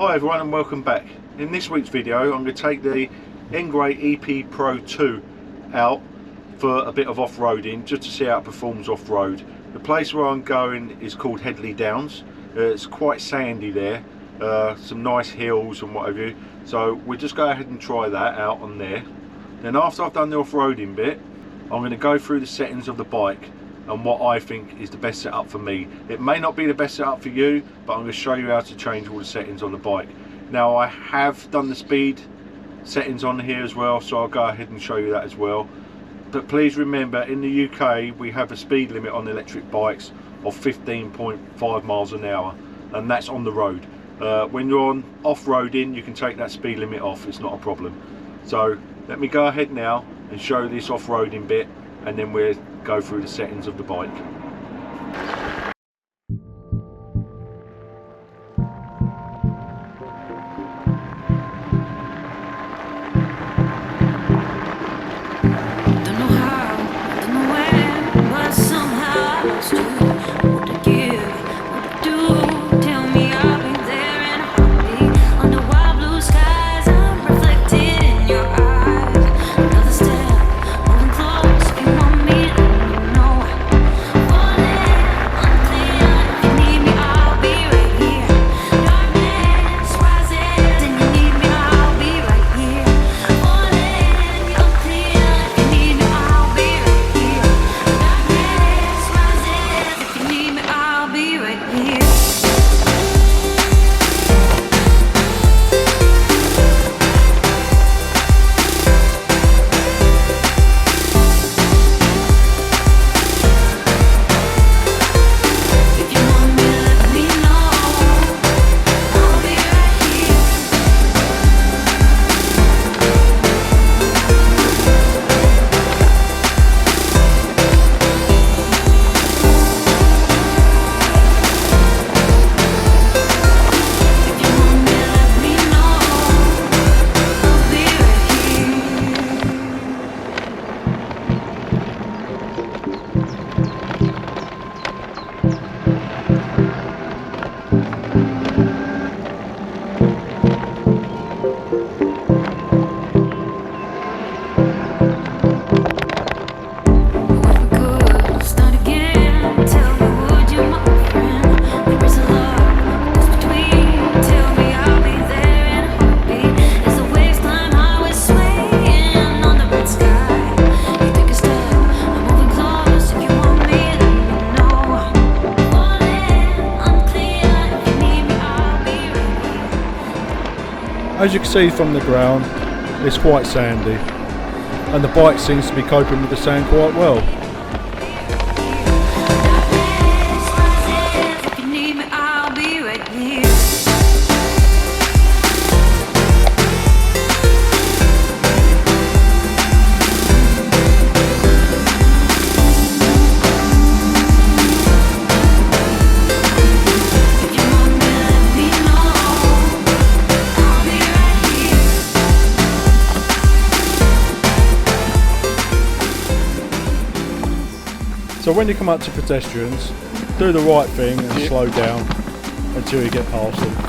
Hi everyone and welcome back. In this week's video I'm going to take the Engwe Ep-pro 2 out for a bit of off-roading just to see how it performs off-road. The place where I'm going is called Headley Downs. It's quite sandy there, some nice hills and what have you, so we'll just go ahead and try that out on there. Then after I've done the off-roading bit, I'm going to go through the settings of the bike and what I think is the best setup for me. It may not be the best setup for you, but I'm going to show you how to change all the settings on the bike. Now I have done the speed settings on here as well, so I'll go ahead and show you that as well. But please remember, in the UK we have a speed limit on electric bikes of 15.5 miles an hour, and that's on the road. When you're on off-roading you can take that speed limit off, it's not a problem. So let me go ahead now and show this off-roading bit, and then we'll go through the settings of the bike. As you can see from the ground, it's quite sandy, and the bike seems to be coping with the sand quite well. So when you come up to pedestrians, do the right thing and slow down until you get past them.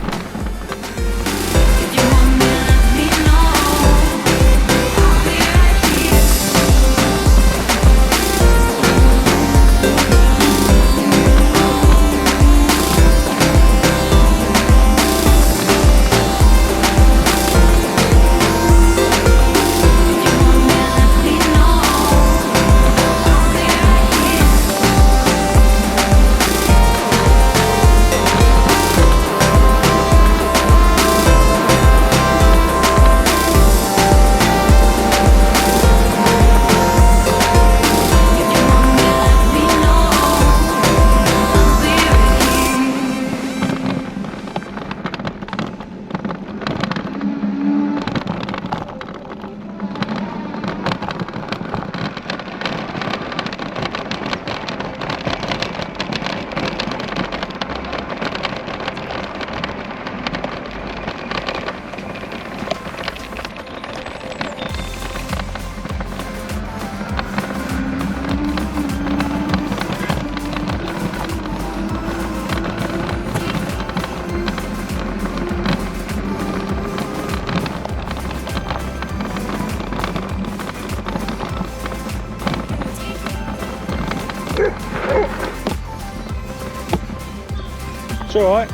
It's alright.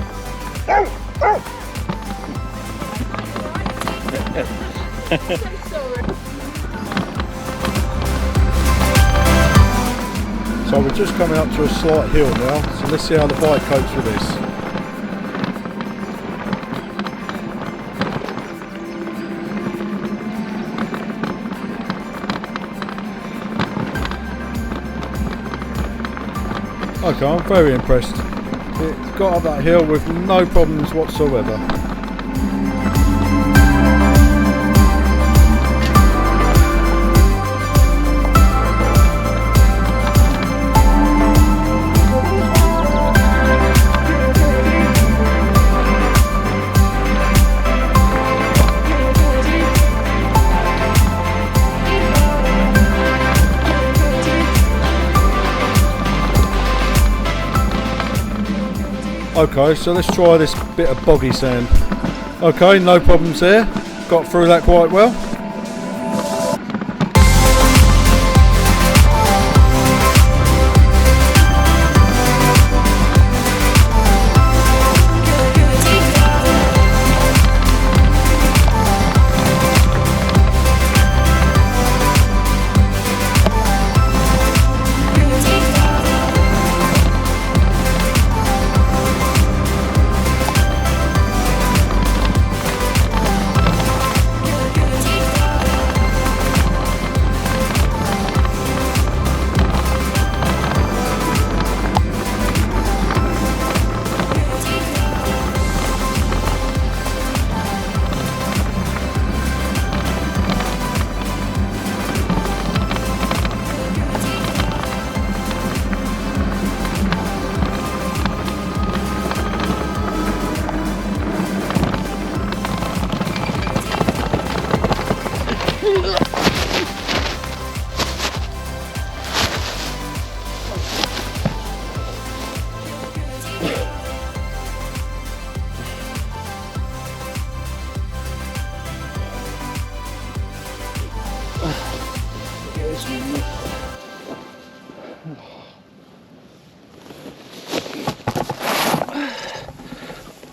So we're just coming up to a slight hill now, so let's see how the bike copes with this. Okay, I'm very impressed. It got up that hill with no problems whatsoever. Okay, so let's try this bit of boggy sand. Okay, no problems there. Got through that quite well.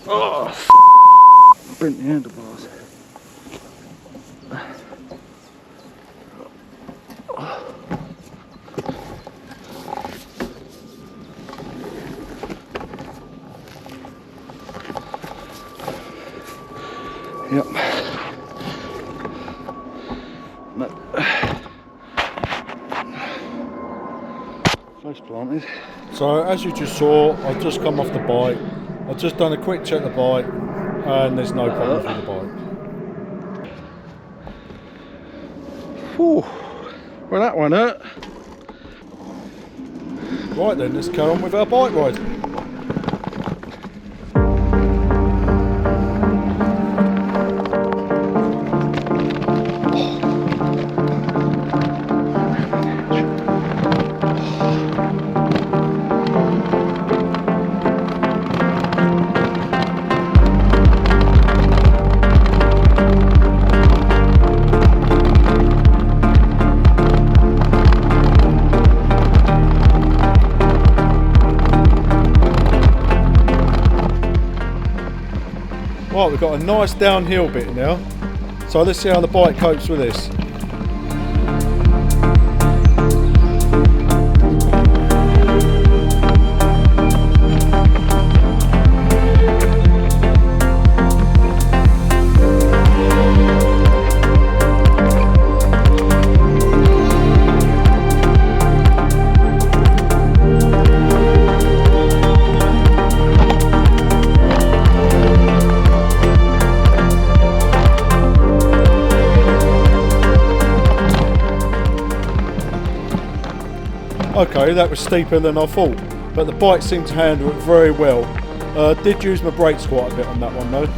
Oh, bent the handlebars. Yep. Face planted. So as you just saw, I've just come off the bike. I've just done a quick check of the bike, and there's no problems with the bike. Whew. Well, that one hurt. Right then, let's carry on with our bike ride. Right, we've got a nice downhill bit now, so let's see how the bike copes with this. Okay, that was steeper than I thought, but the bike seemed to handle it very well. Did use my brakes quite a bit on that one though.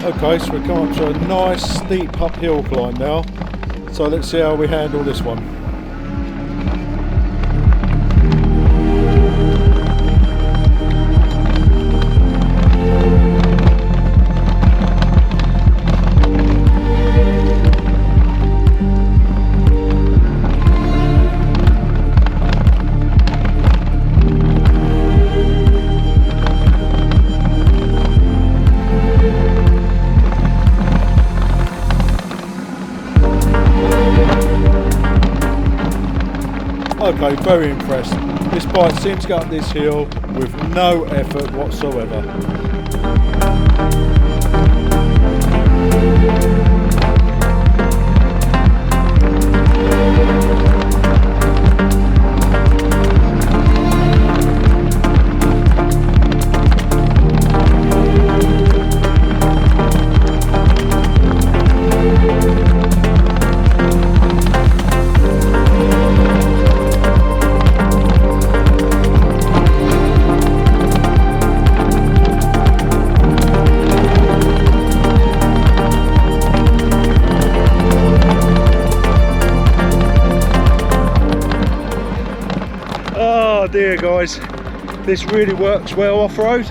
Okay, so we're coming up to a nice steep uphill climb now. So let's see how we handle this one. Okay, very impressed. This bike seems to go up this hill with no effort whatsoever. Oh dear guys, this really works well off-road.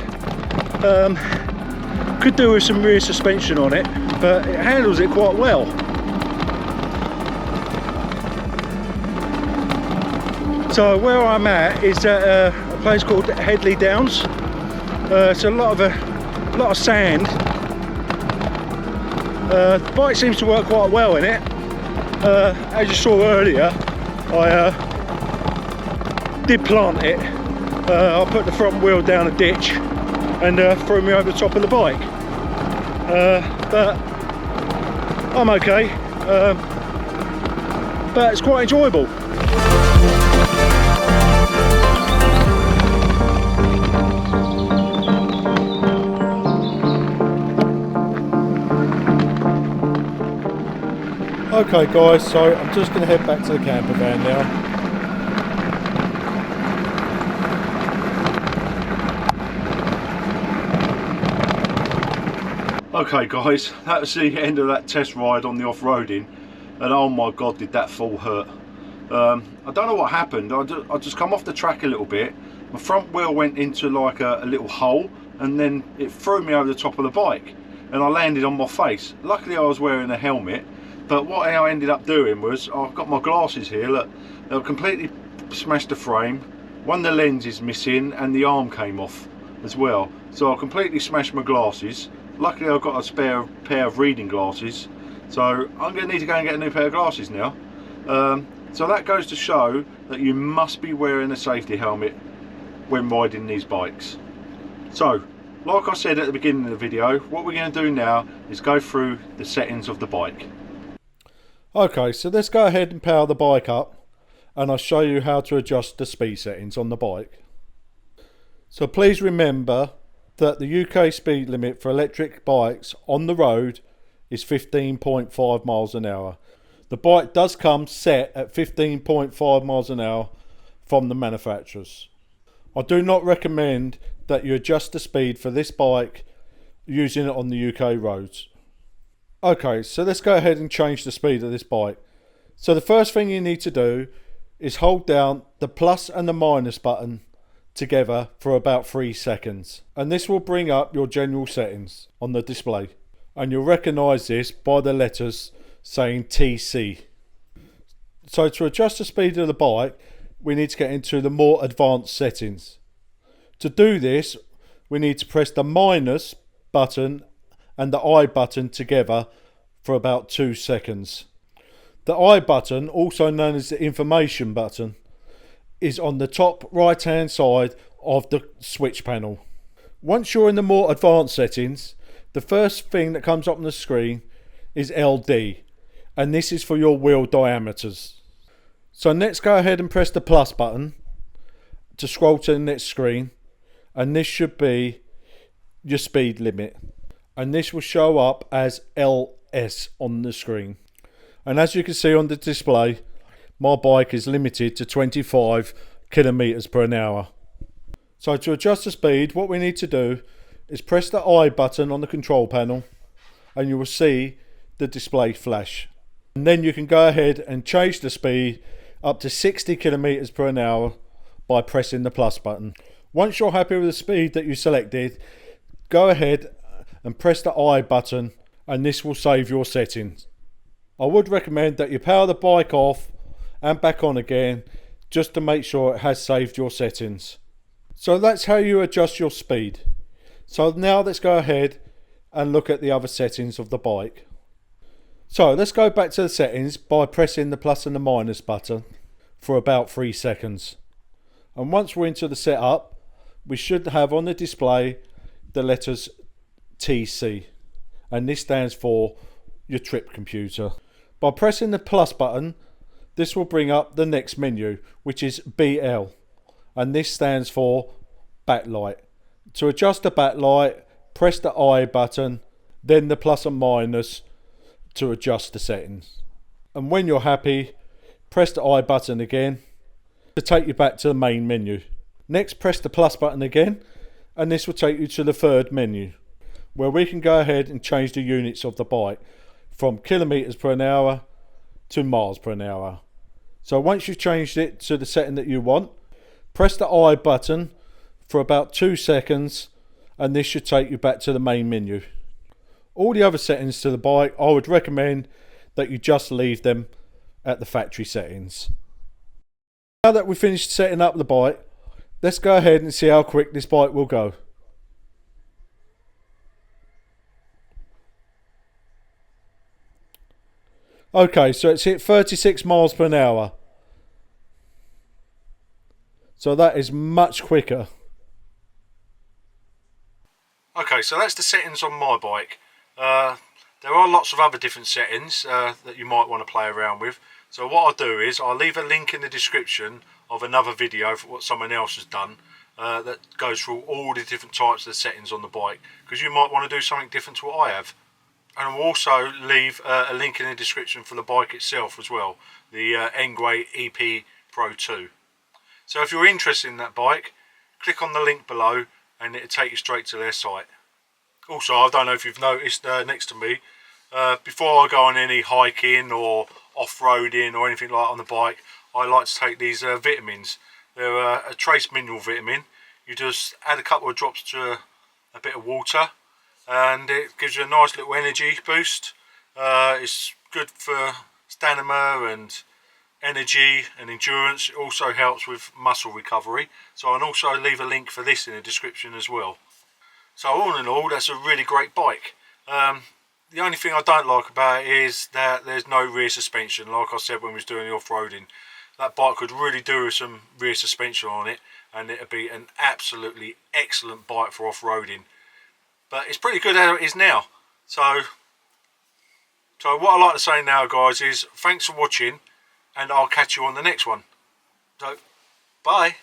Could do with some rear suspension on it, but it handles it quite well. So where I'm at is at a place called Headley Downs. It's a lot of sand. The bike seems to work quite well in it. As you saw earlier, I did plant it. I put the front wheel down a ditch and threw me over the top of the bike. But I'm okay. But it's quite enjoyable. Okay guys, so I'm just going to head back to the camper van now. Okay guys, that was the end of that test ride on the off-roading, and oh my god did that fall hurt. I don't know what happened. I just come off the track a little bit, my front wheel went into like a little hole, and then it threw me over the top of the bike and I landed on my face. Luckily I was wearing a helmet, but what I ended up doing was, I've got my glasses here, look, they've completely smashed the frame, one of the lenses missing and the arm came off as well, so I completely smashed my glasses. Luckily I've got a spare pair of reading glasses, so I'm going to need to go and get a new pair of glasses now. So that goes to show that you must be wearing a safety helmet when riding these bikes. So like I said at the beginning of the video, what we're going to do now is go through the settings of the bike. Okay, so let's go ahead and power the bike up and I'll show you how to adjust the speed settings on the bike. So please remember that the UK speed limit for electric bikes on the road is 15.5 miles an hour. The bike does come set at 15.5 miles an hour from the manufacturers. I do not recommend that you adjust the speed for this bike using it on the UK roads. Okay, so let's go ahead and change the speed of this bike. So the first thing you need to do is hold down the plus and the minus button together for about 3 seconds, and this will bring up your general settings on the display, and you'll recognise this by the letters saying TC. So to adjust the speed of the bike, we need to get into the more advanced settings. To do this, we need to press the minus button and the I button together for about 2 seconds. The I button, also known as the information button, is on the top right hand side of the switch panel. Once you're in the more advanced settings, the first thing that comes up on the screen is LD, and this is for your wheel diameters. So let's go ahead and press the plus button to scroll to the next screen, and this should be your speed limit, and this will show up as LS on the screen. And as you can see on the display, my bike is limited to 25 kilometers per hour. So to adjust the speed, what we need to do is press the I button on the control panel, and you will see the display flash. And then you can go ahead and change the speed up to 60 kilometers per hour by pressing the plus button. Once you're happy with the speed that you selected, go ahead and press the I button, and this will save your settings. I would recommend that you power the bike off and back on again, just to make sure it has saved your settings. So that's how you adjust your speed. So now let's go ahead and look at the other settings of the bike. So let's go back to the settings by pressing the plus and the minus button for about 3 seconds. And once we're into the setup, we should have on the display the letters TC, and this stands for your trip computer. By pressing the plus button, this will bring up the next menu, which is BL, and this stands for backlight. To adjust the backlight, press the I button, then the plus and minus to adjust the settings. And when you're happy, press the I button again to take you back to the main menu. Next, press the plus button again, and this will take you to the third menu, where we can go ahead and change the units of the bike from kilometers per hour to miles per hour. So once you've changed it to the setting that you want, press the I button for about 2 seconds, and this should take you back to the main menu. All the other settings to the bike, I would recommend that you just leave them at the factory settings. Now that we've finished setting up the bike, let's go ahead and see how quick this bike will go. Okay, so it's hit 36 miles per hour. So that is much quicker. Okay, so that's the settings on my bike. There are lots of other different settings that you might want to play around with. So what I'll do is I'll leave a link in the description of another video for what someone else has done that goes through all the different types of settings on the bike, because you might want to do something different to what I have. And I'll also leave a link in the description for the bike itself as well, the Engwe Ep-pro 2. So if you're interested in that bike, click on the link below and it'll take you straight to their site. Also, I don't know if you've noticed next to me, before I go on any hiking or off-roading or anything like that on the bike, I like to take these vitamins. They're a trace mineral vitamin. You just add a couple of drops to a bit of water, and it gives you a nice little energy boost. It's good for stamina and energy and endurance. It also helps with muscle recovery, so I'll also leave a link for this in the description as well. So all in all, that's a really great bike. The only thing I don't like about it is that there's no rear suspension. Like I said when we was doing the off-roading, that bike could really do with some rear suspension on it, and it'd be an absolutely excellent bike for off-roading. But it's pretty good as it is now. So what I like to say now, guys, is thanks for watching, and I'll catch you on the next one. So, bye.